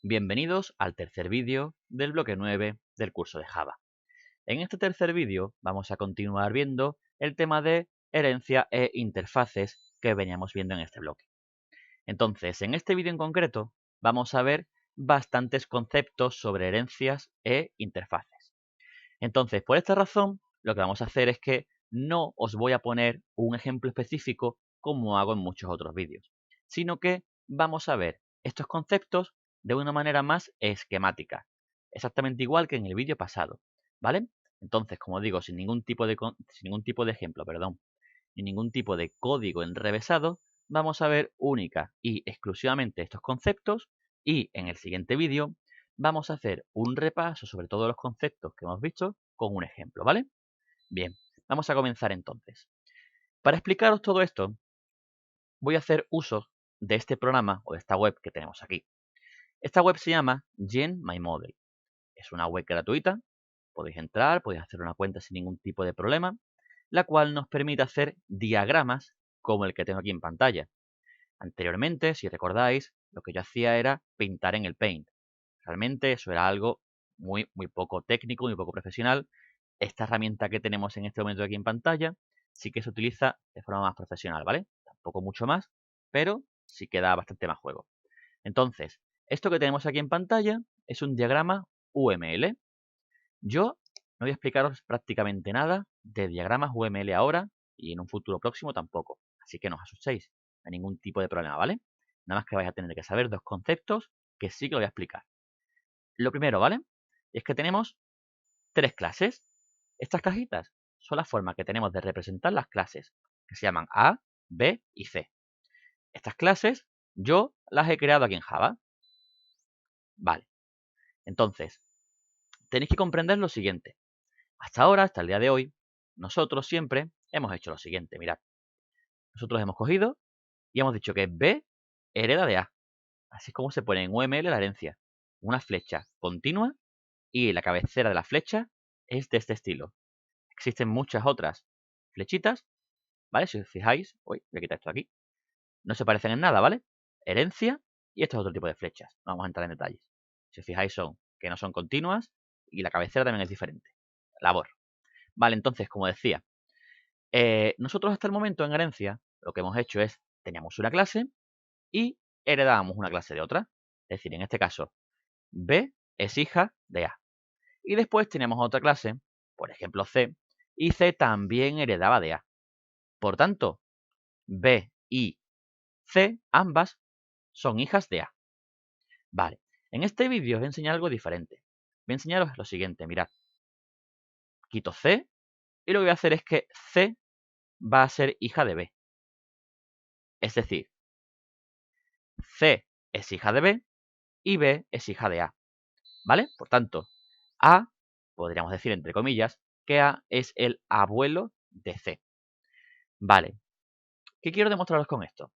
Bienvenidos al tercer vídeo del bloque 9 del curso de Java. En este tercer vídeo vamos a continuar viendo el tema de herencia e interfaces que veníamos viendo en este bloque. Entonces, en este vídeo en concreto vamos a ver bastantes conceptos sobre herencias e interfaces. Entonces, por esta razón, lo que vamos a hacer es que no os voy a poner un ejemplo específico como hago en muchos otros vídeos, sino que vamos a ver estos conceptos de una manera más esquemática, exactamente igual que en el vídeo pasado, ¿vale? Entonces, como digo, sin ningún tipo de ejemplo, ni ningún tipo de código enrevesado, vamos a ver única y exclusivamente estos conceptos y en el siguiente vídeo vamos a hacer un repaso sobre todos los conceptos que hemos visto con un ejemplo, ¿vale? Bien, vamos a comenzar entonces. Para explicaros todo esto, voy a hacer uso de este programa o de esta web que tenemos aquí. Esta web se llama GenMyModel. Es una web gratuita, podéis entrar, podéis hacer una cuenta sin ningún tipo de problema, la cual nos permite hacer diagramas como el que tengo aquí en pantalla. Anteriormente, si recordáis, lo que yo hacía era pintar en el Paint. Realmente eso era algo muy poco técnico, muy poco profesional. Esta herramienta que tenemos en este momento aquí en pantalla sí que se utiliza de forma más profesional, ¿vale? Tampoco mucho más, pero sí que da bastante más juego. Entonces, esto que tenemos aquí en pantalla es un diagrama UML. Yo no voy a explicaros prácticamente nada de diagramas UML ahora y en un futuro próximo tampoco. Así que no os asustéis, no hay ningún tipo de problema, ¿vale? Nada más que vais a tener que saber dos conceptos que sí que lo voy a explicar. Lo primero, ¿vale? Es que tenemos tres clases. Estas cajitas son la forma que tenemos de representar las clases, que se llaman A, B y C. Estas clases yo las he creado aquí en Java. Vale, entonces, tenéis que comprender lo siguiente. Hasta ahora, hasta el día de hoy, nosotros siempre hemos hecho lo siguiente. Mirad, nosotros hemos cogido y hemos dicho que B hereda de A. Así es como se pone en UML la herencia. Una flecha continua y la cabecera de la flecha es de este estilo. Existen muchas otras flechitas, ¿vale? Si os fijáis, voy a quitar esto aquí. No se parecen en nada, ¿vale? Herencia y esto es otro tipo de flechas. No vamos a entrar en detalles. Si os fijáis son que no son continuas y la cabecera también es diferente. Labor. Vale, entonces, como decía, nosotros hasta el momento en herencia lo que hemos hecho es, teníamos una clase y heredábamos una clase de otra. Es decir, en este caso, B es hija de A. Y después teníamos otra clase, por ejemplo C, y C también heredaba de A. Por tanto, B y C, ambas, son hijas de A. Vale, en este vídeo os voy a enseñar algo diferente. Voy a enseñaros lo siguiente, mirad. Quito C y lo que voy a hacer es que C va a ser hija de B. Es decir, C es hija de B y B es hija de A. ¿Vale? Por tanto, A, podríamos decir entre comillas, que A es el abuelo de C. Vale, ¿qué quiero demostraros con esto?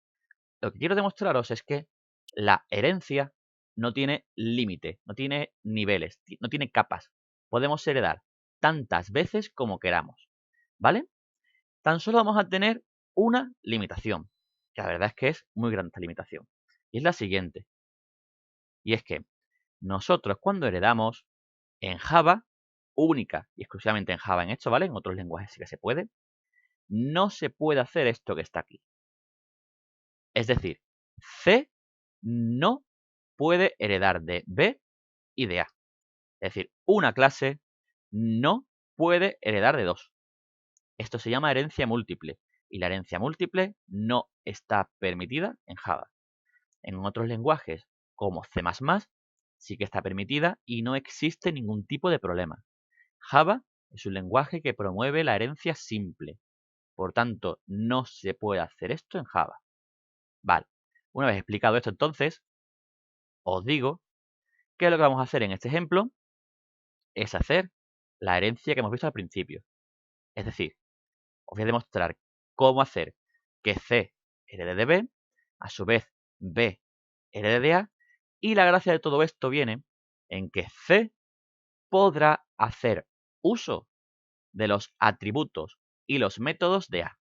Lo que quiero demostraros es que la herencia no tiene límite, no tiene niveles, no tiene capas. Podemos heredar tantas veces como queramos, ¿vale? Tan solo vamos a tener una limitación, que la verdad es que es muy grande esta limitación. Y es la siguiente. Y es que nosotros cuando heredamos en Java, única y exclusivamente en Java en esto, ¿vale? En otros lenguajes sí que se puede. No se puede hacer esto que está aquí. Es decir, C no puede heredar de B y de A. Es decir, una clase no puede heredar de dos. Esto se llama herencia múltiple y la herencia múltiple no está permitida en Java. En otros lenguajes como C++ sí que está permitida y no existe ningún tipo de problema. Java es un lenguaje que promueve la herencia simple. Por tanto, no se puede hacer esto en Java. Vale, una vez explicado esto entonces, os digo que lo que vamos a hacer en este ejemplo es hacer la herencia que hemos visto al principio. Es decir, os voy a demostrar cómo hacer que C herede de B, a su vez B herede de A, y la gracia de todo esto viene en que C podrá hacer uso de los atributos y los métodos de A,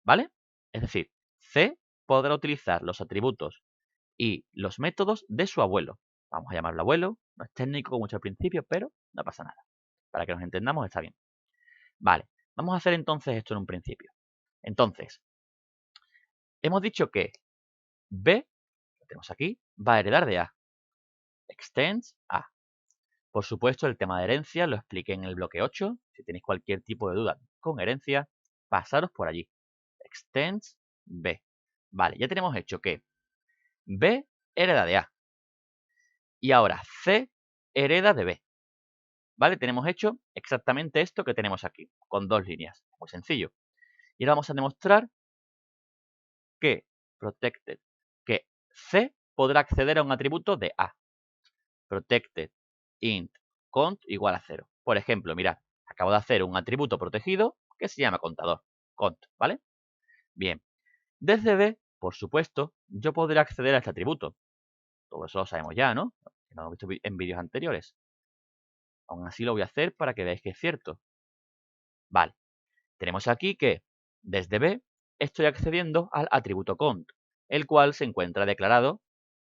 ¿vale? Es decir, C podrá utilizar los atributos y los métodos de su abuelo. Vamos a llamarlo abuelo. No es técnico como mucho al principio, pero no pasa nada. Para que nos entendamos está bien. Vale, vamos a hacer entonces esto en un principio. Entonces, hemos dicho que B, lo tenemos aquí, va a heredar de A. Extends A. Por supuesto, el tema de herencia lo expliqué en el bloque 8. Si tenéis cualquier tipo de duda con herencia, pasaros por allí. Extends B. Vale, ya tenemos hecho que B hereda de A. Y ahora C hereda de B. ¿Vale? Tenemos hecho exactamente esto que tenemos aquí, con dos líneas. Muy sencillo. Y ahora vamos a demostrar que protected, que C podrá acceder a un atributo de A. Protected int cont igual a 0. Por ejemplo, mirad, acabo de hacer un atributo protegido que se llama contador, cont, ¿vale? Bien, desde B, por supuesto, yo podré acceder a este atributo. Todo eso lo sabemos ya, ¿no? Que lo hemos visto en vídeos anteriores. Aún así lo voy a hacer para que veáis que es cierto. Vale, tenemos aquí que desde B estoy accediendo al atributo cont, el cual se encuentra declarado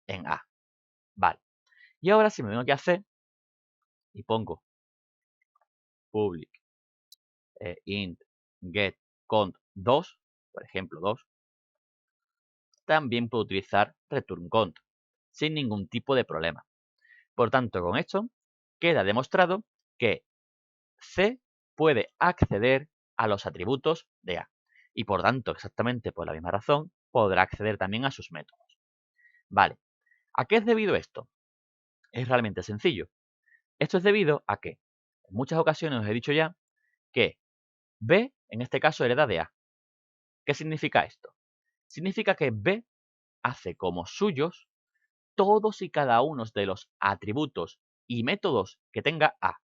en A. Vale, y ahora si me vengo aquí a C y pongo public int get cont 2, por ejemplo 2, también puedo utilizar return cont sin ningún tipo de problema. Por tanto, con esto queda demostrado que C puede acceder a los atributos de A y por tanto, exactamente por la misma razón, podrá acceder también a sus métodos. Vale, ¿a qué es debido esto? Es realmente sencillo. Esto es debido a que en muchas ocasiones os he dicho ya que B, en este caso, hereda de A. ¿Qué significa esto? Significa que B hace como suyos todos y cada uno de los atributos y métodos que tenga A,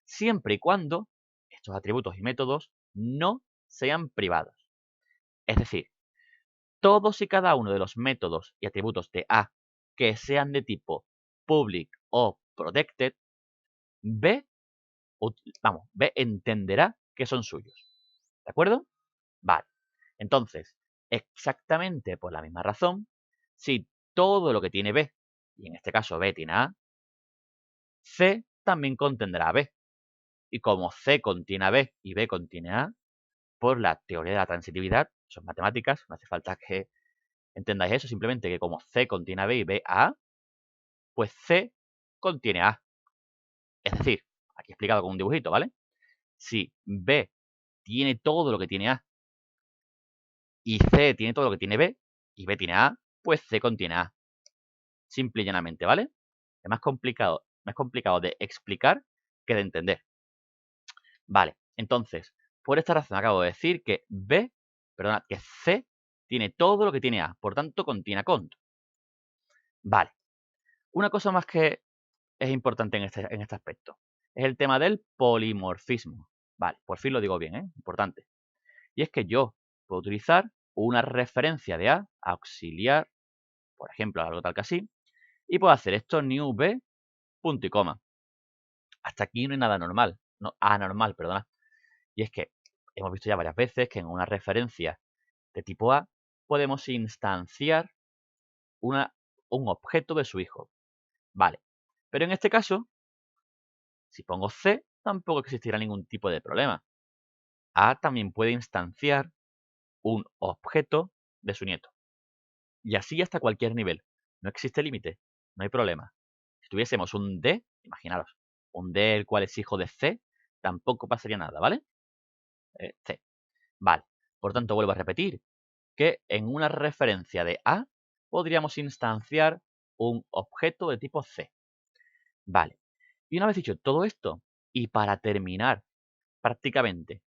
siempre y cuando estos atributos y métodos no sean privados. Es decir, todos y cada uno de los métodos y atributos de A que sean de tipo public o protected, B entenderá que son suyos. ¿De acuerdo? Vale. Entonces, exactamente por la misma razón, si todo lo que tiene B, y en este caso B tiene A, C también contendrá a B. Y como C contiene a B y B contiene A, por la teoría de la transitividad, son matemáticas, no hace falta que entendáis eso, simplemente que como C contiene a B y B a A, pues C contiene A. Es decir, aquí explicado con un dibujito, ¿vale? Si B tiene todo lo que tiene A y C tiene todo lo que tiene B y B tiene A, pues C contiene A. Simple y llanamente, ¿vale? Es más complicado de explicar que de entender. Vale, entonces, por esta razón acabo de decir que que C tiene todo lo que tiene A, por tanto contiene a cont. Vale, una cosa más que es importante en este aspecto es el tema del polimorfismo. Vale, por fin lo digo bien, ¿eh? Importante. Y es que yo puedo utilizar una referencia de A auxiliar, por ejemplo, algo tal que así, y puedo hacer esto new B, punto y coma. Hasta aquí no hay nada normal, no, anormal, perdona. Y es que hemos visto ya varias veces que en una referencia de tipo A podemos instanciar un objeto de su hijo. Vale, pero en este caso, si pongo C, tampoco existirá ningún tipo de problema. A también puede instanciar un objeto de su nieto. Y así hasta cualquier nivel. No existe límite, no hay problema. Si tuviésemos un D, imaginaros, un D el cual es hijo de C, tampoco pasaría nada, ¿vale? C. Vale. Por tanto, vuelvo a repetir que en una referencia de A podríamos instanciar un objeto de tipo C. Vale. Y una vez dicho todo esto, y para terminar prácticamente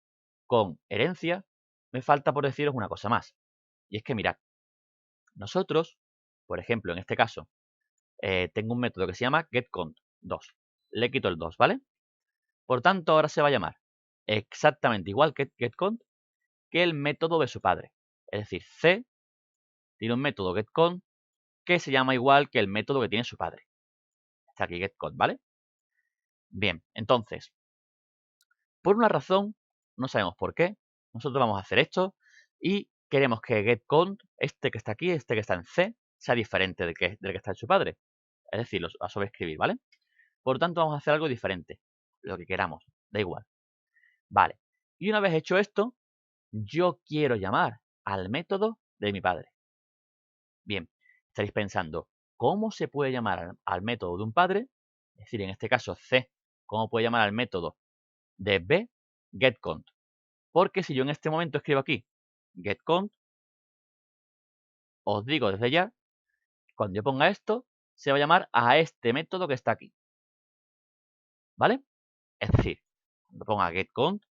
con herencia, me falta por deciros una cosa más. Y es que mirad, nosotros, por ejemplo, en este caso, tengo un método que se llama getCount2. Le quito el 2, ¿vale? Por tanto, ahora se va a llamar exactamente igual que getCount que el método de su padre. Es decir, C tiene un método getCount que se llama igual que el método que tiene su padre. Está aquí getCount, ¿vale? Bien, entonces, por una razón, no sabemos por qué, nosotros vamos a hacer esto y queremos que getCount, este que está aquí, este que está en C, sea diferente del que está en su padre. es decir, a sobreescribir, ¿vale? Por tanto, vamos a hacer algo diferente, lo que queramos, da igual. Vale, y una vez hecho esto, yo quiero llamar al método de mi padre. Bien, estaréis pensando, ¿cómo se puede llamar al método de un padre? Es decir, en este caso C, ¿cómo puede llamar al método de B, getCount? Porque si yo en este momento escribo aquí getCount, os digo desde ya, cuando yo ponga esto, se va a llamar a este método que está aquí. ¿Vale? Es decir, cuando ponga getCount,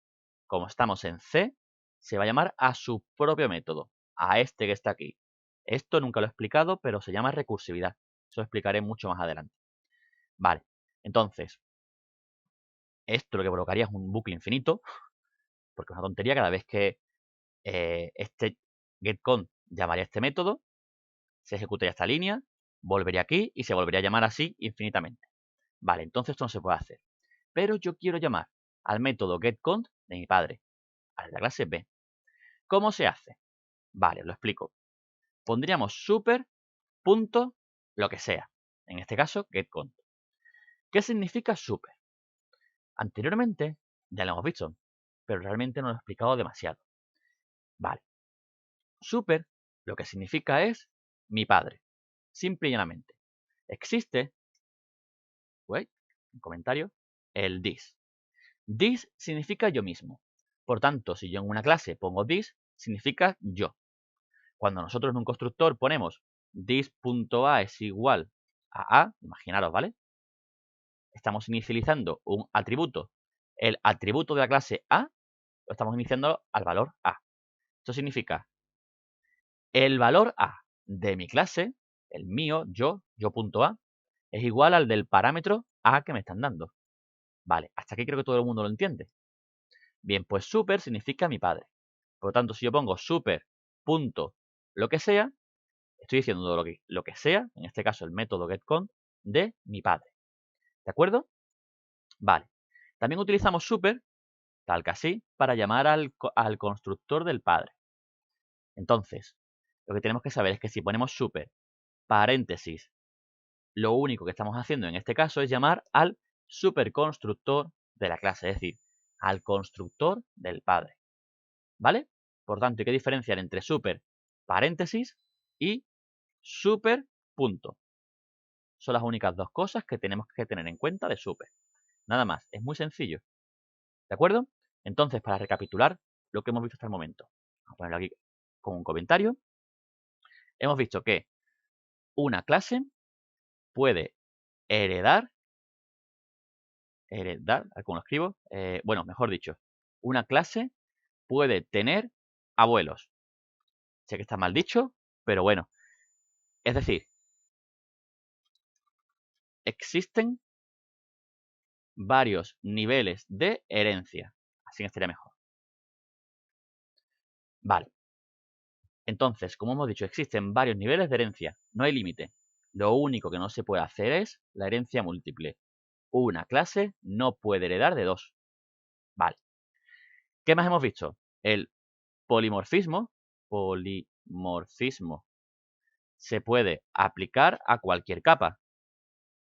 como estamos en C, se va a llamar a su propio método, a este que está aquí. Esto nunca lo he explicado, pero se llama recursividad. Eso lo explicaré mucho más adelante. Vale, entonces, esto lo que provocaría es un bucle infinito, porque es una tontería cada vez que este getCount llamaría a este método, se ejecutaría esta línea, volvería aquí y se volvería a llamar así infinitamente. Vale, entonces esto no se puede hacer. Pero yo quiero llamar al método getCount de mi padre, a la clase B. ¿Cómo se hace? Vale, os lo explico. Pondríamos super punto lo que sea. En este caso, getCount. ¿Qué significa super? Anteriormente ya lo hemos visto, pero realmente no lo he explicado demasiado. Vale. Super lo que significa es mi padre. Simple y llanamente. Existe, wait, un comentario, el this. This significa yo mismo. Por tanto, si yo en una clase pongo this, significa yo. Cuando nosotros en un constructor ponemos this.a es igual a, imaginaros, ¿vale? Estamos inicializando un atributo. El atributo de la clase A lo estamos iniciando al valor A. Esto significa el valor A de mi clase, el mío, yo.a, es igual al del parámetro A que me están dando. Vale, hasta aquí creo que todo el mundo lo entiende. Bien, pues super significa mi padre. Por lo tanto, si yo pongo super punto lo que sea, estoy diciendo lo que sea, en este caso el método getCount, de mi padre. ¿De acuerdo? Vale. También utilizamos super, tal que así, para llamar al constructor del padre. Entonces, lo que tenemos que saber es que si ponemos super, paréntesis, lo único que estamos haciendo en este caso es llamar al superconstructor de la clase, es decir, al constructor del padre. ¿Vale? Por tanto, hay que diferenciar entre super, paréntesis y super punto. Son las únicas dos cosas que tenemos que tener en cuenta de super. Nada más, es muy sencillo. ¿De acuerdo? Entonces, para recapitular lo que hemos visto hasta el momento, vamos a ponerlo aquí con un comentario. Hemos visto que una clase puede heredar, a ver cómo lo escribo, bueno, mejor dicho, una clase puede tener abuelos. Sé que está mal dicho, pero bueno. Es decir, existen varios niveles de herencia. Así estaría mejor. Vale. Entonces, como hemos dicho, existen varios niveles de herencia. No hay límite. Lo único que no se puede hacer es la herencia múltiple. Una clase no puede heredar de dos. Vale. ¿Qué más hemos visto? El polimorfismo. Polimorfismo se puede aplicar a cualquier capa.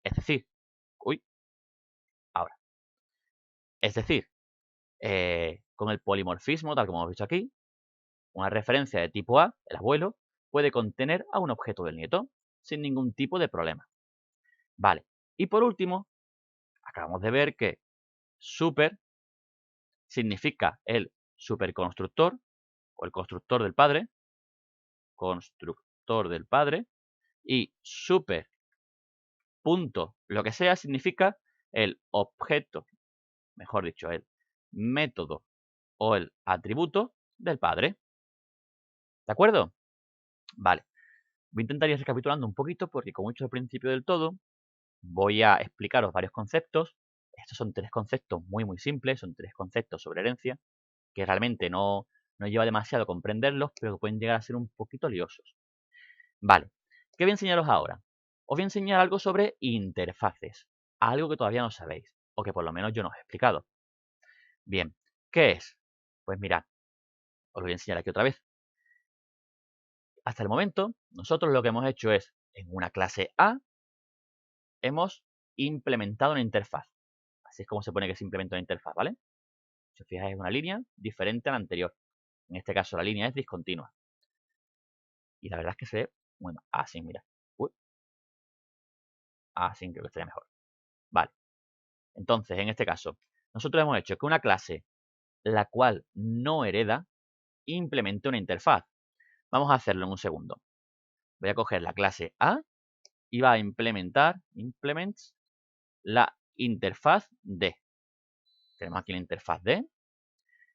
Es decir, uy, ahora. Es decir, con el polimorfismo, tal como hemos visto aquí, una referencia de tipo A, el abuelo, puede contener a un objeto del nieto, sin ningún tipo de problema. Vale. Y por último, acabamos de ver que super significa el superconstructor o el constructor del padre, y super punto lo que sea significa el objeto, mejor dicho, el método o el atributo del padre. ¿De acuerdo? Vale. Voy a intentar ir recapitulando un poquito porque como he dicho al principio del todo, voy a explicaros varios conceptos. Estos son tres conceptos muy simples, son tres conceptos sobre herencia que realmente no lleva demasiado comprenderlos, pero que pueden llegar a ser un poquito liosos. Vale, ¿qué voy a enseñaros ahora? Os voy a enseñar algo sobre interfaces, algo que todavía no sabéis, o que por lo menos yo no os he explicado. Bien, ¿qué es? Pues mirad, os lo voy a enseñar aquí otra vez. Hasta el momento, nosotros lo que hemos hecho es, en una clase A, hemos implementado una interfaz. Así es como se pone que se implementa una interfaz, ¿vale? Si os fijáis, es una línea diferente a la anterior. En este caso, la línea es discontinua. Y la verdad es que se ve, bueno, así, mira. Uy, así creo que estaría mejor. Vale. Entonces, en este caso, nosotros hemos hecho que una clase la cual no hereda implemente una interfaz. Vamos a hacerlo en un segundo. Voy a coger la clase A y va a implementar, implements, la interfaz D. Tenemos aquí la interfaz D.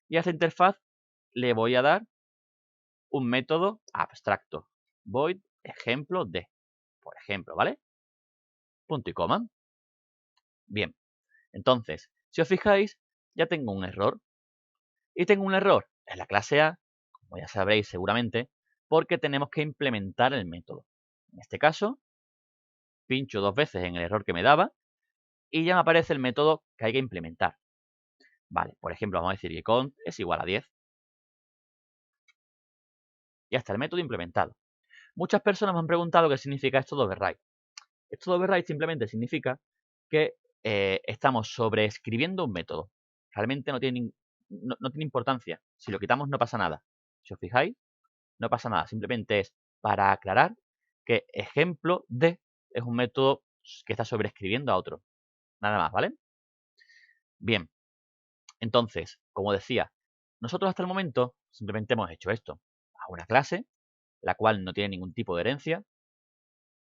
Y a esta interfaz le voy a dar un método abstracto. Void ejemplo D, por ejemplo, ¿vale? Punto y coma. Bien, entonces, si os fijáis, ya tengo un error. Y tengo un error en la clase A, como ya sabréis seguramente, porque tenemos que implementar el método. En este caso, pincho 2 veces en el error que me daba y ya me aparece el método que hay que implementar. Vale, por ejemplo, vamos a decir que cont es igual a 10. Ya está el método implementado. Muchas personas me han preguntado qué significa esto de override. Esto de override simplemente significa que estamos sobreescribiendo un método. Realmente no tiene importancia. Si lo quitamos no pasa nada. Si os fijáis, no pasa nada. Simplemente es para aclarar que ejemplo de es un método que está sobreescribiendo a otro. Nada más, ¿vale? Bien. Entonces, como decía, nosotros hasta el momento simplemente hemos hecho esto. A una clase, la cual no tiene ningún tipo de herencia,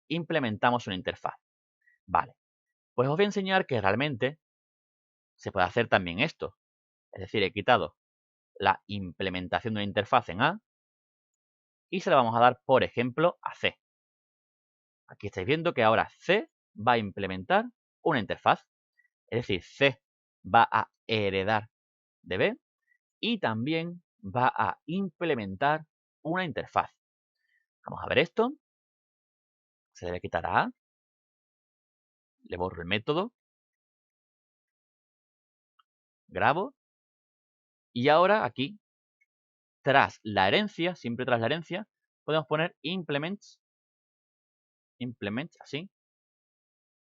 implementamos una interfaz. Vale. Pues os voy a enseñar que realmente se puede hacer también esto. Es decir, he quitado la implementación de una interfaz en A y se la vamos a dar, por ejemplo, a C. Aquí estáis viendo que ahora C va a implementar una interfaz. Es decir, C va a heredar de B y también va a implementar una interfaz. Vamos a ver esto. Se debe quitar a A. Le borro el método. Grabo. Y ahora aquí, tras la herencia, siempre tras la herencia, podemos poner implements, así,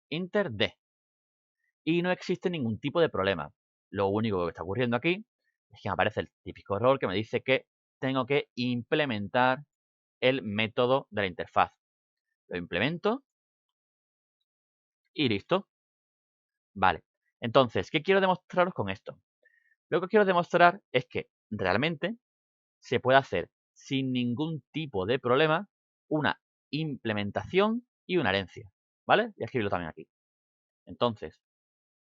inter D. Y no existe ningún tipo de problema. Lo único que está ocurriendo aquí es que me aparece el típico error que me dice que tengo que implementar el método de la interfaz. Lo implemento y listo. Vale. Entonces, ¿qué quiero demostraros con esto? Lo que quiero demostrar es que realmente se puede hacer sin ningún tipo de problema una implementación y una herencia. ¿Vale? Voy a escribirlo también aquí. Entonces,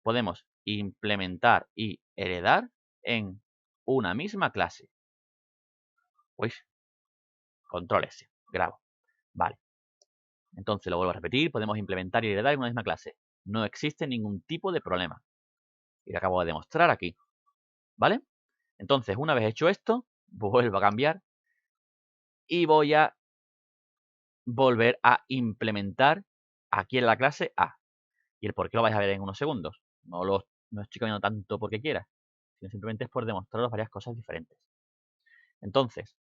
podemos implementar y heredar en una misma clase. Uy, control S, grabo. Vale. Entonces lo vuelvo a repetir, podemos implementar y heredar en una misma clase. No existe ningún tipo de problema. Y lo acabo de demostrar aquí. ¿Vale? Entonces, una vez hecho esto, vuelvo a cambiar y voy a volver a implementar aquí en la clase A. Y el por qué lo vais a ver en unos segundos. No estoy cambiando tanto porque quiera, sino simplemente es por demostraros varias cosas diferentes. Entonces,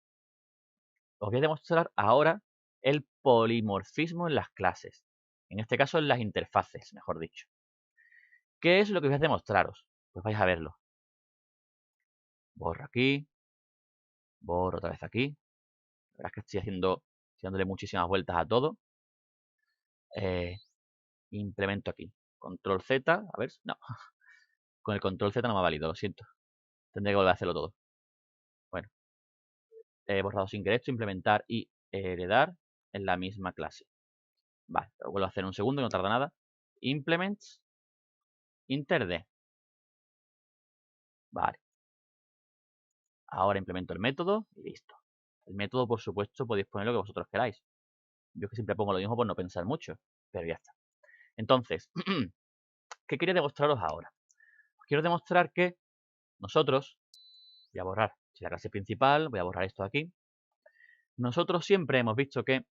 os voy a demostrar ahora el polimorfismo en las clases. En este caso, en las interfaces, mejor dicho. ¿Qué es lo que voy a demostraros? Pues vais a verlo. Borro aquí. Borro otra vez aquí. La verdad es que estoy dándole muchísimas vueltas a todo. Implemento aquí. Control Z. A ver, no. Con el control Z no me ha valido, lo siento. Tendré que volver a hacerlo todo. Bueno. He borrado sin querer esto, implementar y heredar en la misma clase. Vale, lo vuelvo a hacer en un segundo, que no tarda nada. Implements inter D. Vale. Ahora implemento el método y listo. El método, por supuesto, podéis poner lo que vosotros queráis. Yo es que siempre pongo lo mismo por no pensar mucho, pero ya está. Entonces, ¿qué quería demostraros ahora? Os quiero demostrar que nosotros, voy a borrar la clase principal, voy a borrar esto de aquí. Nosotros siempre hemos visto que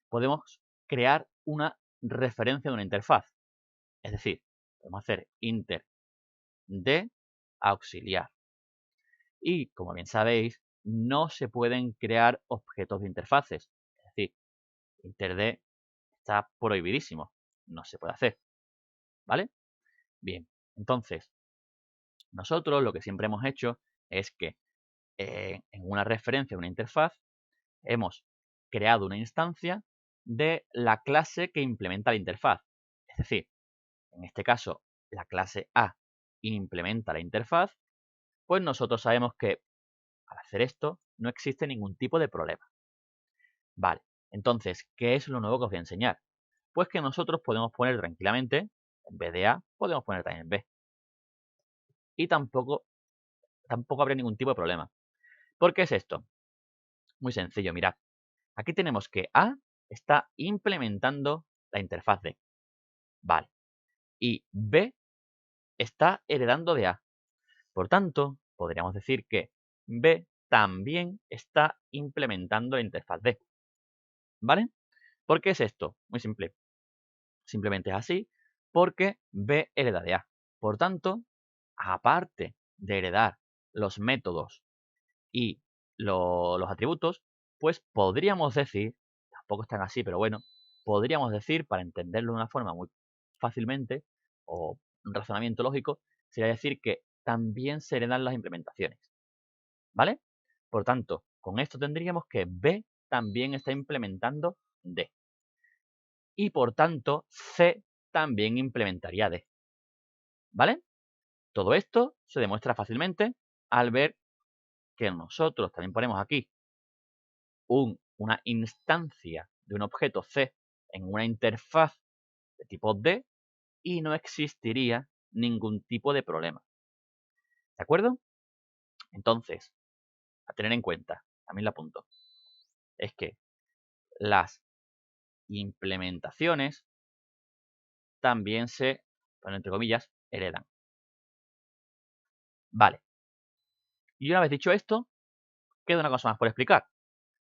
podemos crear una referencia de una interfaz. Es decir, podemos hacer inter de auxiliar. Y, como bien sabéis, no se pueden crear objetos de interfaces. Es decir, inter de está prohibidísimo. No se puede hacer. ¿vale? Bien, entonces, nosotros lo que siempre hemos hecho es que en una referencia, una interfaz, hemos creado una instancia de la clase que implementa la interfaz. Es decir, en este caso, la clase A implementa la interfaz, pues nosotros sabemos que al hacer esto no existe ningún tipo de problema. Vale, entonces, ¿qué es lo nuevo que os voy a enseñar? Pues que nosotros podemos poner tranquilamente, en vez de A, podemos poner también B. Y tampoco habría ningún tipo de problema. ¿Por qué es esto? Muy sencillo, mirad. Aquí tenemos que A está implementando la interfaz D. Vale. Y B está heredando de A. Por tanto, podríamos decir que B también está implementando la interfaz D. ¿Vale? ¿Por qué es esto? Muy simple. Simplemente es así porque B hereda de A. Por tanto, aparte de heredar los métodos y los atributos, pues podríamos decir, tampoco están así, pero bueno, podríamos decir, para entenderlo de una forma muy fácilmente, o un razonamiento lógico, sería decir que también se heredan las implementaciones. ¿Vale? Por tanto, con esto tendríamos que B también está implementando D. Y por tanto, C también implementaría D. ¿Vale? Todo esto se demuestra fácilmente al ver que nosotros también ponemos aquí una instancia de un objeto C en una interfaz de tipo D y no existiría ningún tipo de problema. ¿De acuerdo? Entonces, a tener en cuenta, también lo apunto, es que las implementaciones también se, bueno, entre comillas, heredan. Vale. Y una vez dicho esto, queda una cosa más por explicar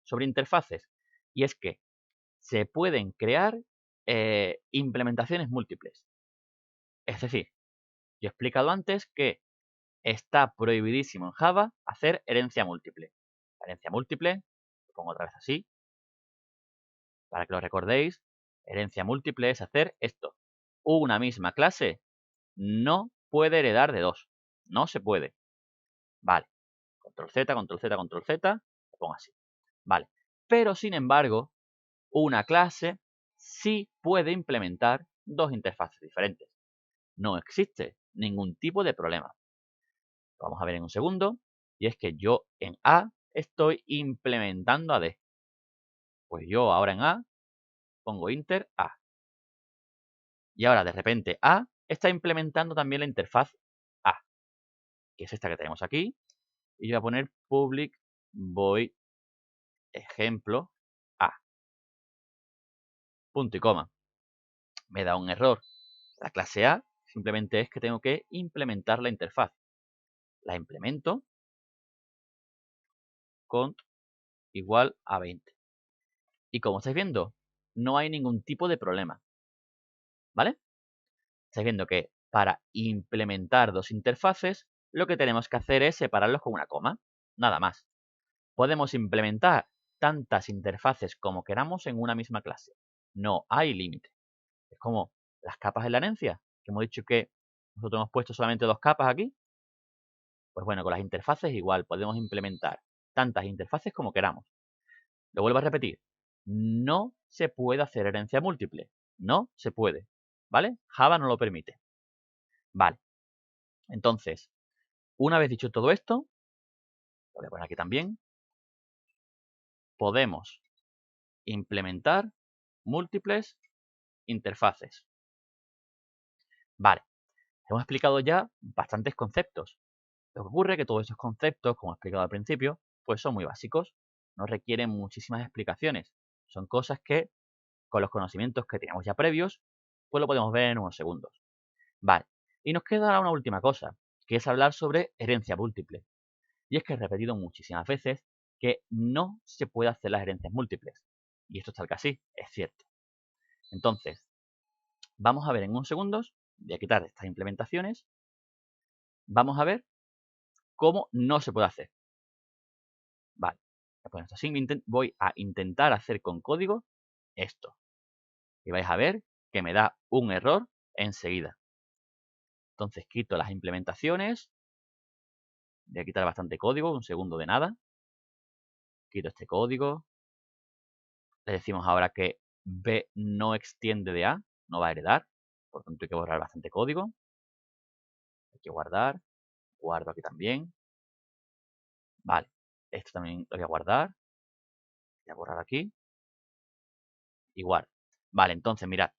sobre interfaces. Y es que se pueden crear implementaciones múltiples. Es decir, yo he explicado antes que está prohibidísimo en Java hacer herencia múltiple. La herencia múltiple, lo pongo otra vez así, para que lo recordéis. Herencia múltiple es hacer esto. Una misma clase no puede heredar de dos. No se puede. Vale. Control Z, control Z, control Z. Lo pongo así. Vale. Pero sin embargo, una clase sí puede implementar dos interfaces diferentes. No existe ningún tipo de problema. Lo vamos a ver en un segundo. Y es que yo en A estoy implementando a D. Pues yo ahora en A pongo inter A. Y ahora de repente A está implementando también la interfaz A, que es esta que tenemos aquí. Y yo voy a poner public void ejemplo A. Punto y coma. Me da un error. La clase A simplemente es que tengo que implementar la interfaz. La implemento cont igual a 20. Y como estáis viendo, no hay ningún tipo de problema. ¿Vale? Estáis viendo que para implementar dos interfaces, lo que tenemos que hacer es separarlos con una coma. Nada más. Podemos implementar tantas interfaces como queramos en una misma clase. No hay límite. Es como las capas de la herencia, que hemos dicho que nosotros hemos puesto solamente dos capas aquí. Pues bueno, con las interfaces igual podemos implementar tantas interfaces como queramos. Lo vuelvo a repetir. No se puede hacer herencia múltiple. No se puede. ¿Vale? Java no lo permite. Vale. Entonces, una vez dicho todo esto, lo voy a poner aquí también, podemos implementar múltiples interfaces. Vale. Hemos explicado ya bastantes conceptos. Lo que ocurre es que todos esos conceptos, como he explicado al principio, pues son muy básicos. No requieren muchísimas explicaciones. Son cosas que, con los conocimientos que teníamos ya previos, pues lo podemos ver en unos segundos. Vale. Y nos queda ahora una última cosa, que es hablar sobre herencia múltiple. Y es que he repetido muchísimas veces que no se puede hacer las herencias múltiples. Y esto es tal que así, es cierto. Entonces, vamos a ver en unos segundos, voy a quitar estas implementaciones, vamos a ver cómo no se puede hacer. Vale, voy a poner esto así, voy a intentar hacer con código esto. Y vais a ver que me da un error enseguida. Entonces quito las implementaciones. Voy a quitar bastante código, un segundo de nada. Quito este código. Le decimos ahora que B no extiende de A, no va a heredar. Por tanto hay que borrar bastante código. Hay que guardar. Guardo aquí también. Vale, esto también lo voy a guardar. Voy a borrar aquí. Igual. Vale, entonces mirad.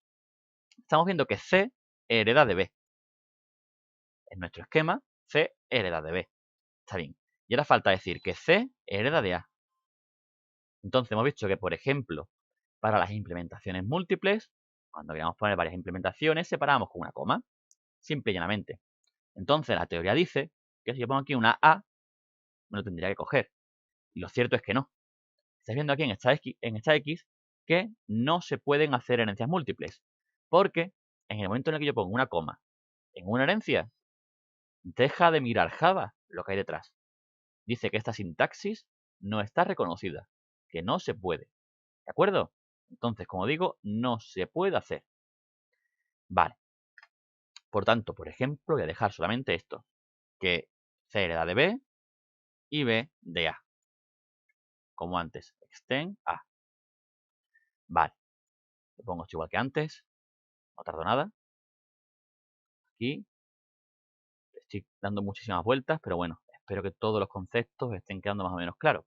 Estamos viendo que C hereda de B. En nuestro esquema, C hereda de B. Está bien. Y ahora falta decir que C hereda de A. Entonces hemos visto que, por ejemplo, para las implementaciones múltiples, cuando queramos poner varias implementaciones, separamos con una coma. Simple y llanamente. Entonces la teoría dice que si yo pongo aquí una A, me lo tendría que coger. Y lo cierto es que no. Estáis viendo aquí en esta X que no se pueden hacer herencias múltiples. Porque en el momento en el que yo pongo una coma en una herencia, deja de mirar Java lo que hay detrás. Dice que esta sintaxis no está reconocida, que no se puede. ¿De acuerdo? Entonces, como digo, no se puede hacer. Vale. Por tanto, por ejemplo, voy a dejar solamente esto. Que C hereda de B y B de A. Como antes, extend A. Vale. Lo pongo esto igual que antes. No tardo nada. Aquí. Estoy dando muchísimas vueltas, pero bueno, espero que todos los conceptos estén quedando más o menos claros.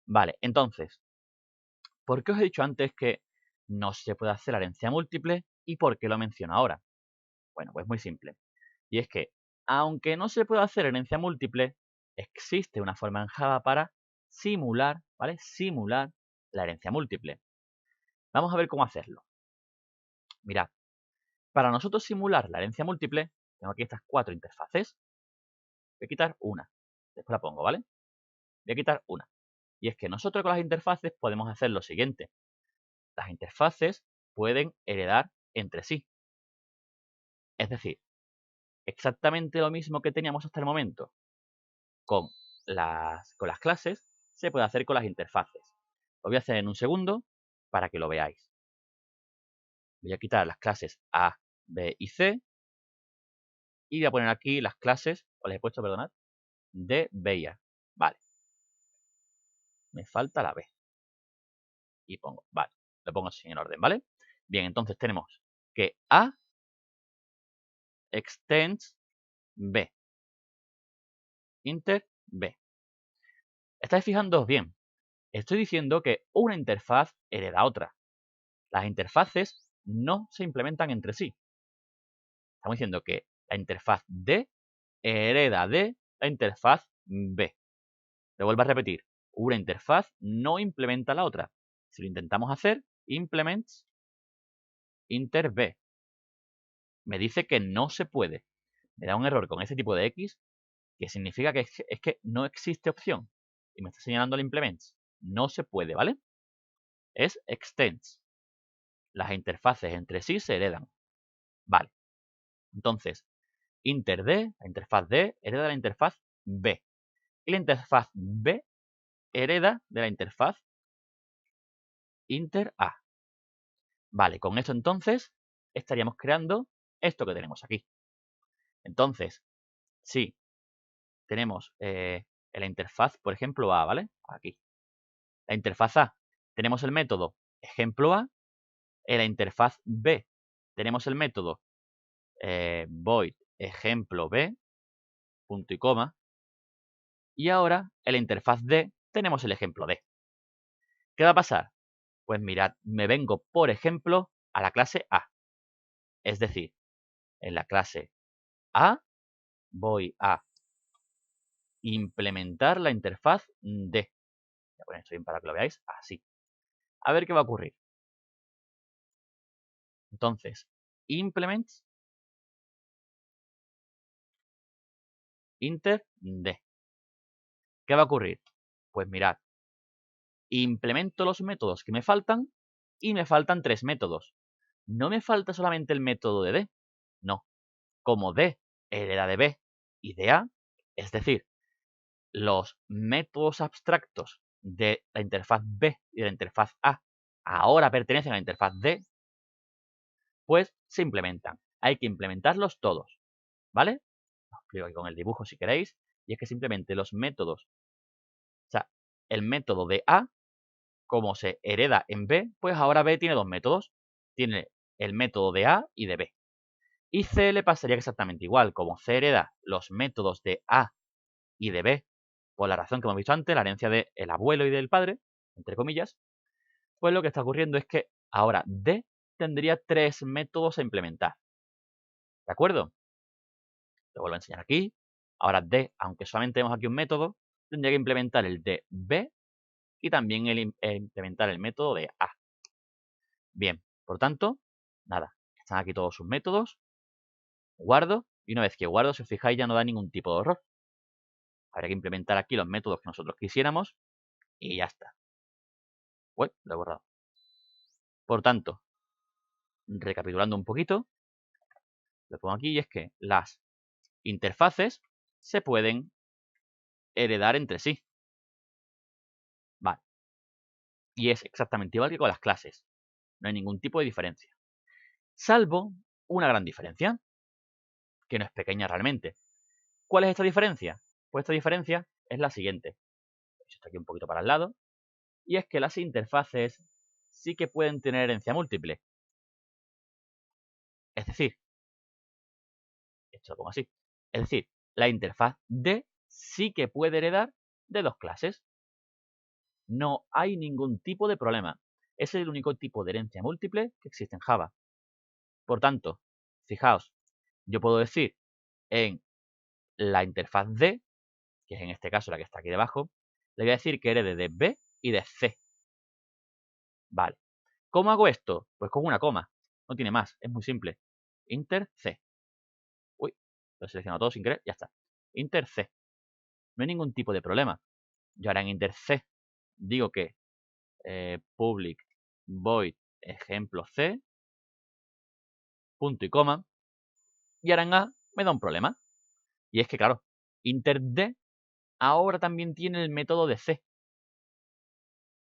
Vale, entonces, ¿por qué os he dicho antes que no se puede hacer la herencia múltiple y por qué lo menciono ahora? Bueno, pues muy simple. Y es que, aunque no se pueda hacer herencia múltiple, existe una forma en Java para simular, ¿vale? Simular la herencia múltiple. Vamos a ver cómo hacerlo. Mirad, para nosotros simular la herencia múltiple, tengo aquí estas 4 interfaces. Voy a quitar una. Después la pongo, ¿vale? Voy a quitar una. Y es que nosotros con las interfaces podemos hacer lo siguiente. Las interfaces pueden heredar entre sí. Es decir, exactamente lo mismo que teníamos hasta el momento con las clases, se puede hacer con las interfaces. Lo voy a hacer en un segundo para que lo veáis. Voy a quitar las clases A, B y C. Y voy a poner aquí las clases, o les he puesto, perdonad, D, B y A. Vale. Me falta la B. Y pongo, vale. Lo pongo así en orden, ¿vale? Bien, entonces tenemos que A extends B. Inter B. Estáis fijándoos bien. Estoy diciendo que una interfaz hereda a otra. Las interfaces no se implementan entre sí. Estamos diciendo que la interfaz D hereda de la interfaz B. Lo vuelvo a repetir. Una interfaz no implementa la otra. Si lo intentamos hacer, implements inter B. Me dice que no se puede. Me da un error con ese tipo de X, que significa que es que no existe opción. Y me está señalando el implements. No se puede, ¿vale? Es extends. Las interfaces entre sí se heredan. Vale. Entonces, inter D, la interfaz D, hereda la interfaz B. Y la interfaz B hereda de la interfaz inter A. Vale, con esto entonces estaríamos creando esto que tenemos aquí. Entonces, si tenemos la interfaz, por ejemplo, A, ¿vale? Aquí. La interfaz A, tenemos el método ejemplo A. En la interfaz B, tenemos el método void ejemplo B, punto y coma. Y ahora, en la interfaz D, tenemos el ejemplo D. ¿Qué va a pasar? Pues mirad, me vengo, por ejemplo, a la clase A. Es decir, en la clase A voy a implementar la interfaz D. Voy a poner esto bien para que lo veáis así. A ver qué va a ocurrir. Entonces, implements inter D. ¿Qué va a ocurrir? Pues mirad, implemento los métodos que me faltan y me faltan 3 métodos. No me falta solamente el método de D. No. Como D hereda de B y de A, es decir, los métodos abstractos de la interfaz B y de la interfaz A ahora pertenecen a la interfaz D, pues se implementan. Hay que implementarlos todos. ¿vale? Os explico aquí con el dibujo si queréis. Y es que simplemente los métodos, o sea, el método de A, como se hereda en B, pues ahora B tiene dos métodos. Tiene el método de A y de B. Y C le pasaría exactamente igual. Como C hereda los métodos de A y de B, por la razón que hemos visto antes, la herencia del abuelo y del padre, entre comillas, pues lo que está ocurriendo es que ahora D tendría tres métodos a implementar. ¿De acuerdo? Lo vuelvo a enseñar aquí. Ahora D, aunque solamente tenemos aquí un método, tendría que implementar el de B y también implementar el método de A. Bien, por tanto, nada, están aquí todos sus métodos. Guardo, y una vez que guardo, si os fijáis, ya no da ningún tipo de error. Habrá que implementar aquí los métodos que nosotros quisiéramos y ya está. Uy, lo he borrado. Por tanto, recapitulando un poquito, lo pongo aquí y es que las interfaces se pueden heredar entre sí. Vale. Y es exactamente igual que con las clases. No hay ningún tipo de diferencia. Salvo una gran diferencia, que no es pequeña realmente. ¿Cuál es esta diferencia? Pues esta diferencia es la siguiente. Esto aquí un poquito para el lado. Y es que las interfaces sí que pueden tener herencia múltiple. Es decir, esto lo pongo así. Es decir, la interfaz D sí que puede heredar de dos clases. No hay ningún tipo de problema. Es el único tipo de herencia múltiple que existe en Java. Por tanto, fijaos, yo puedo decir en la interfaz D, que es en este caso la que está aquí debajo, le voy a decir que herede de B y de C. Vale. ¿Cómo hago esto? Pues con una coma. No tiene más. Es muy simple. Inter C. Uy, lo he seleccionado todo sin querer. Ya está. Inter C. No hay ningún tipo de problema. Yo ahora en inter C digo que public void ejemplo C, punto y coma. Y ahora en A me da un problema. Y es que, claro, inter D ahora también tiene el método de C.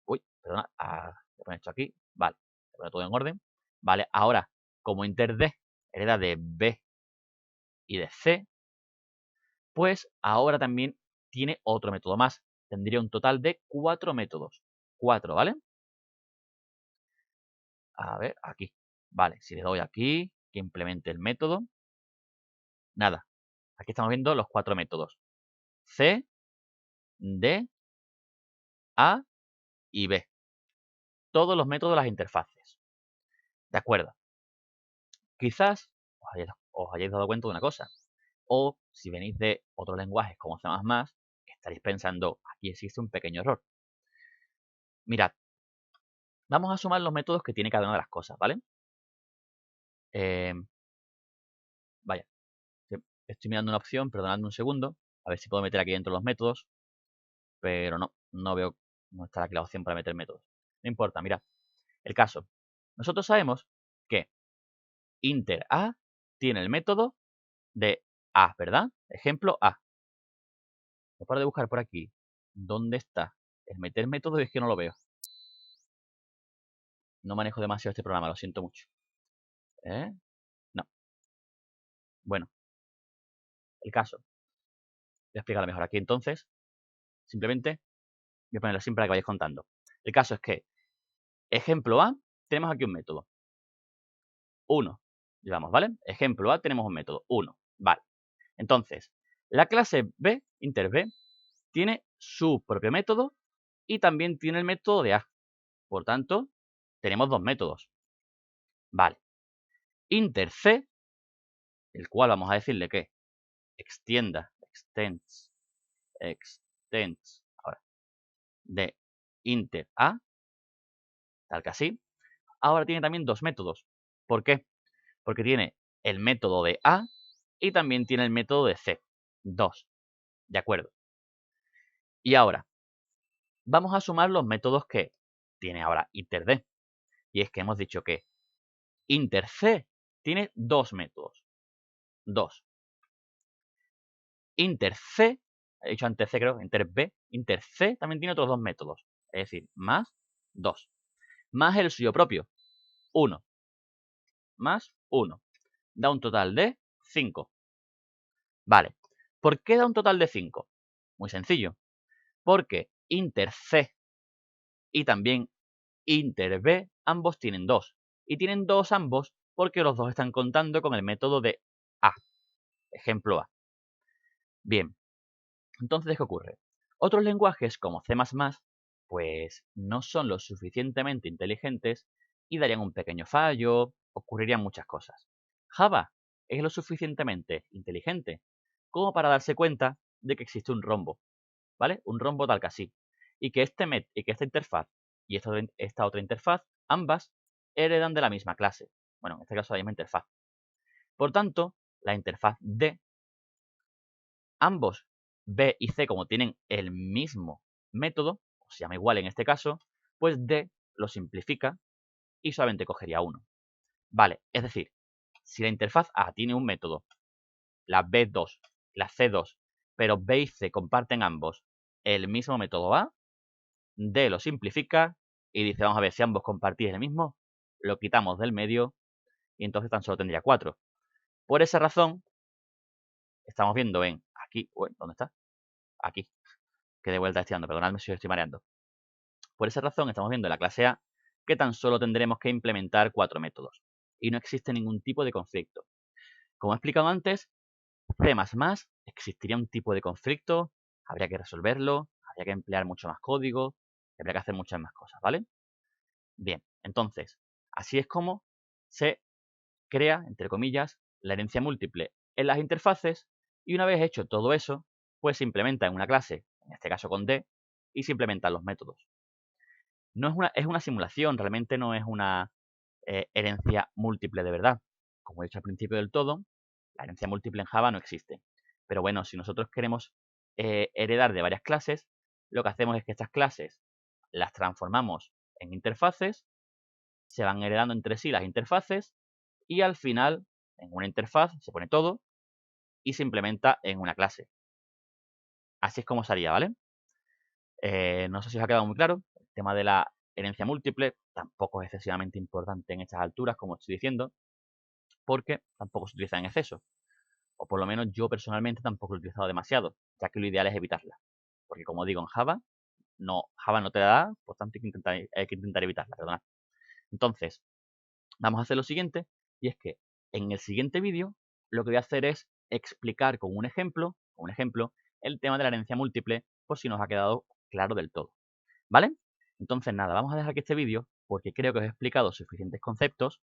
Uy, perdona. Voy a poner esto aquí. Vale. Voy a poner todo en orden. Vale, ahora, como inter D hereda de B y de C, pues ahora también tiene otro método más. Tendría un total de 4 métodos. 4, ¿vale? A ver, aquí. Vale, si le doy aquí, que implemente el método. Nada. Aquí estamos viendo los 4 métodos. C, D, A y B. Todos los métodos de las interfaces. De acuerdo. Quizás os hayáis dado cuenta de una cosa. O si venís de otros lenguajes como C++, estaréis pensando, aquí existe un pequeño error. Mirad, vamos a sumar los métodos que tiene cada una de las cosas, ¿vale? Vaya, estoy mirando una opción, perdonadme un segundo, a ver si puedo meter aquí dentro los métodos, pero no veo, no está aquí la opción para meter métodos. No importa, mirad, el caso. Nosotros sabemos que inter A tiene el método de A, ¿verdad? Ejemplo A. No paro de buscar por aquí. ¿Dónde está? El meter método es que no lo veo. No manejo demasiado este programa, lo siento mucho. No. Bueno, el caso. Voy a explicarlo mejor aquí entonces. Simplemente voy a ponerlo así para que vayáis contando. El caso es que, ejemplo A, tenemos aquí un método. 1. Digamos, ¿vale? Ejemplo A, tenemos un método. 1. Vale. Entonces, la clase B, inter B, tiene su propio método y también tiene el método de A. Por tanto, tenemos dos métodos. Vale. Inter C, el cual vamos a decirle que extienda, extends, ahora, de inter A, tal que así. Ahora tiene también dos métodos. ¿Por qué? Porque tiene el método de A y también tiene el método de C. 2. ¿De acuerdo? Y ahora, vamos a sumar los métodos que tiene ahora InterD. Y es que hemos dicho que InterC tiene dos métodos. 2. InterC, he dicho antes C creo, InterB, InterC también tiene otros dos métodos. Es decir, más 2. Más el suyo propio, 1. Más 1. Da un total de 5. Vale, ¿por qué da un total de 5? Muy sencillo, porque inter C y también inter B ambos tienen 2. Y tienen 2 ambos porque los dos están contando con el método de A. Ejemplo A. Bien, entonces, ¿qué ocurre? Otros lenguajes como C++, pues no son lo suficientemente inteligentes y darían un pequeño fallo, ocurrirían muchas cosas. Java es lo suficientemente inteligente como para darse cuenta de que existe un rombo, ¿vale? Un rombo tal que así. Y que esta interfaz y esta otra interfaz, ambas heredan de la misma clase. Bueno, en este caso la misma interfaz. Por tanto, la interfaz D, ambos B y C, como tienen el mismo método, o se llama igual en este caso, pues D lo simplifica y solamente cogería uno. Vale, es decir, si la interfaz A tiene un método, la B2, la C2, pero B y C comparten ambos el mismo método A, D lo simplifica y dice, vamos a ver, si ambos compartís el mismo, lo quitamos del medio y entonces tan solo tendría 4. Por esa razón, estamos viendo en aquí, ¿dónde está? Aquí, que de vuelta estoy dando, perdonadme si os estoy mareando. Por esa razón, estamos viendo en la clase A que tan solo tendremos que implementar 4 métodos y no existe ningún tipo de conflicto. Como he explicado antes, C++ existiría un tipo de conflicto, habría que resolverlo, habría que emplear mucho más código, habría que hacer muchas más cosas, ¿vale? Bien, entonces, así es como se crea, entre comillas, la herencia múltiple en las interfaces y una vez hecho todo eso, pues se implementa en una clase, en este caso con D, y se implementan los métodos. No es una simulación, realmente no es una herencia múltiple de verdad. Como he dicho al principio del todo, la herencia múltiple en Java no existe. Pero bueno, si nosotros queremos heredar de varias clases, lo que hacemos es que estas clases las transformamos en interfaces, se van heredando entre sí las interfaces y al final, en una interfaz, se pone todo y se implementa en una clase. Así es como sería, ¿vale? No sé si os ha quedado muy claro. El tema de la herencia múltiple tampoco es excesivamente importante en estas alturas, como estoy diciendo, porque tampoco se utiliza en exceso. O por lo menos yo personalmente tampoco lo he utilizado demasiado, ya que lo ideal es evitarla. Porque como digo, en Java no te la da, por tanto hay que intentar evitarla, perdonad. Entonces, vamos a hacer lo siguiente, y es que en el siguiente vídeo lo que voy a hacer es explicar con un ejemplo, el tema de la herencia múltiple, por si nos ha quedado claro del todo. ¿Vale? Entonces nada, vamos a dejar aquí este vídeo porque creo que os he explicado suficientes conceptos.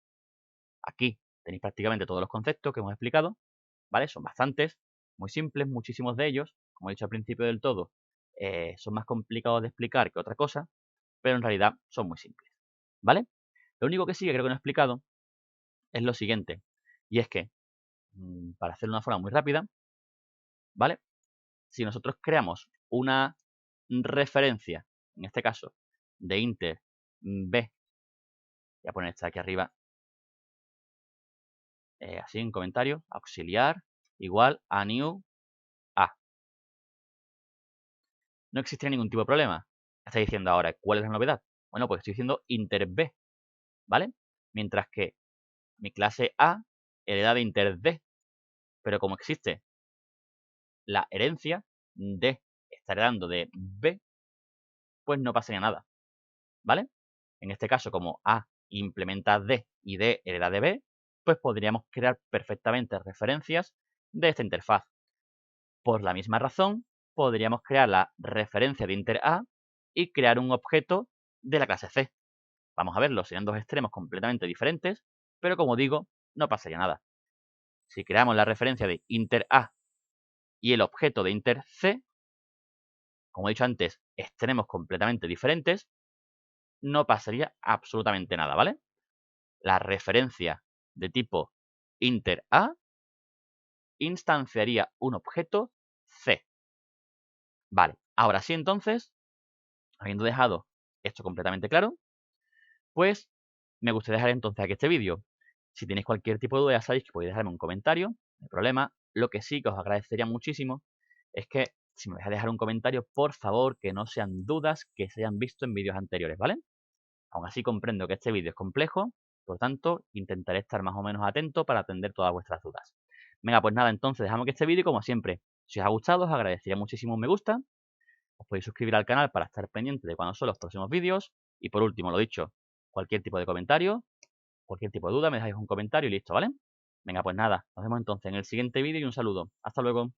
Aquí tenéis prácticamente todos los conceptos que hemos explicado, ¿vale? Son bastantes, muy simples, muchísimos de ellos. Como he dicho al principio del todo, son más complicados de explicar que otra cosa, pero en realidad son muy simples, ¿vale? Lo único que sí que creo que no he explicado es lo siguiente, y es que, para hacerlo de una forma muy rápida, ¿vale? Si nosotros creamos una referencia, en este caso, de inter b, voy a poner esta aquí arriba, así en comentario, auxiliar igual a new a. No existiría ningún tipo de problema. Está diciendo ahora, ¿cuál es la novedad? Bueno, pues estoy diciendo inter b, ¿vale? Mientras que mi clase A hereda de inter d, pero como existe la herencia, D está heredando de B, pues no pasaría nada, ¿vale? En este caso, como A implementa D y D hereda de B, pues podríamos crear perfectamente referencias de esta interfaz. Por la misma razón, podríamos crear la referencia de inter A y crear un objeto de la clase C. Vamos a verlo, serían dos extremos completamente diferentes, pero como digo, no pasaría nada. Si creamos la referencia de inter A y el objeto de inter C, como he dicho antes, extremos completamente diferentes, no pasaría absolutamente nada, ¿vale? La referencia de tipo inter A instanciaría un objeto C. Vale, ahora sí entonces, habiendo dejado esto completamente claro, pues me gustaría dejar entonces aquí este vídeo. Si tenéis cualquier tipo de duda, ya sabéis que podéis dejarme un comentario, no hay problema. Lo que sí que os agradecería muchísimo es que si me vais a dejar un comentario, por favor, que no sean dudas que se hayan visto en vídeos anteriores, ¿vale? Aún así comprendo que este vídeo es complejo, por tanto, intentaré estar más o menos atento para atender todas vuestras dudas. Venga, pues nada, entonces dejamos que este vídeo, como siempre, si os ha gustado, os agradecería muchísimo un me gusta. Os podéis suscribir al canal para estar pendiente de cuando son los próximos vídeos. Y por último, lo dicho, cualquier tipo de comentario, cualquier tipo de duda, me dejáis un comentario y listo, ¿vale? Venga, pues nada, nos vemos entonces en el siguiente vídeo y un saludo. Hasta luego.